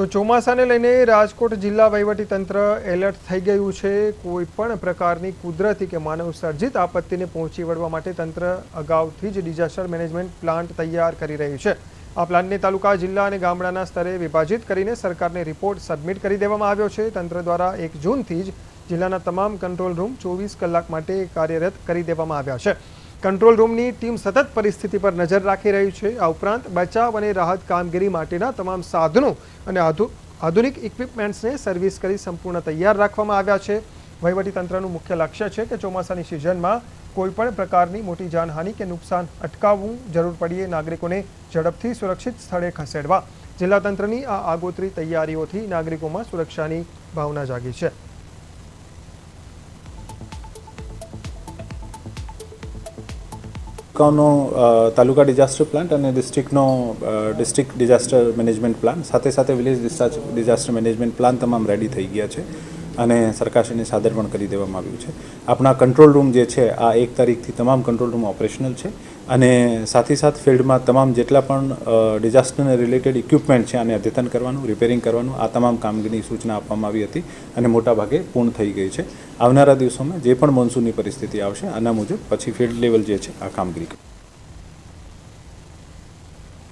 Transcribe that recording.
તો ચોમાસાને લઈને રાજકોટ જિલ્લા વહીવટીતંત્ર એલર્ટ થઈ ગયું છે। કોઈપણ પ્રકારની કુદરતી કે માનવ સર્જિત આપત્તિને પહોંચી વળવા માટે તંત્ર અગાઉથી જ ડિઝાસ્ટર મેનેજમેન્ટ પ્લાન તૈયાર કરી રહ્યું છે। આ પ્લાનને તાલુકા, જિલ્લા અને ગામડાના સ્તરે વિભાજિત કરીને સરકારને રિપોર્ટ સબમિટ કરી દેવામાં આવ્યો છે। તંત્ર દ્વારા 1 જૂનથી જ જિલ્લાના તમામ કંટ્રોલ રૂમ 24 કલાક માટે કાર્યરત કરી દેવામાં આવ્યા છે। કંટ્રોલ રૂમની ટીમ સતત પરિસ્થિતિ પર નજર રાખી રહી છે। આ ઉપરાંત બચાવ અને રાહત કામગીરી માટેના તમામ સાધનો અને આધુનિક ઇક્વિપમેન્ટ્સને સર્વિસ કરી સંપૂર્ણ તૈયાર રાખવામાં આવ્યા છે। વહીવટીતંત્રનું મુખ્ય લક્ષ્ય છે કે ચોમાસાની સિઝનમાં કોઈપણ પ્રકારની મોટી જાનહાનિ કે નુકસાન અટકાવવું, જરૂર પડીએ નાગરિકોને ઝડપથી સુરક્ષિત સ્થળે ખસેડવા। જિલ્લા તંત્રની આ આગોતરી તૈયારીઓથી નાગરિકોમાં સુરક્ષાની ભાવના જાગી છે। તાલુકા ડિઝાસ્ટર પ્લાન અને ડિસ્ટ્રિક્ટ ડિઝાસ્ટર મેનેજમેન્ટ પ્લાન સાથે વિલેજ ડિઝાસ્ટર મેનેજમેન્ટ પ્લાન તમામ રેડી થઈ ગયા છે અને સરકારશ્રીને સાદર પણ કરી દેવામાં આવ્યું છે। આપણા કંટ્રોલ રૂમ જે છે આ 1 તારીખથી તમામ કંટ્રોલ રૂમ ઓપરેશનલ છે અને સાથે ફિલ્ડમાં તમામ જેટલા પણ ડિઝાસ્ટરને રિલેટેડ ઇક્વિપમેન્ટ છે આને અદ્યતન કરવાનું, રિપેરિંગ કરવાનું આ તમામ કામગીરીની સૂચના આપવામાં આવી હતી અને મોટાભાગે પૂર્ણ થઈ ગઈ છે। આવનારા દિવસોમાં જે પણ મોન્સૂનની પરિસ્થિતિ આવશે આના મુજબ પછી ફિલ્ડ લેવલ જે છે આ કામગીરી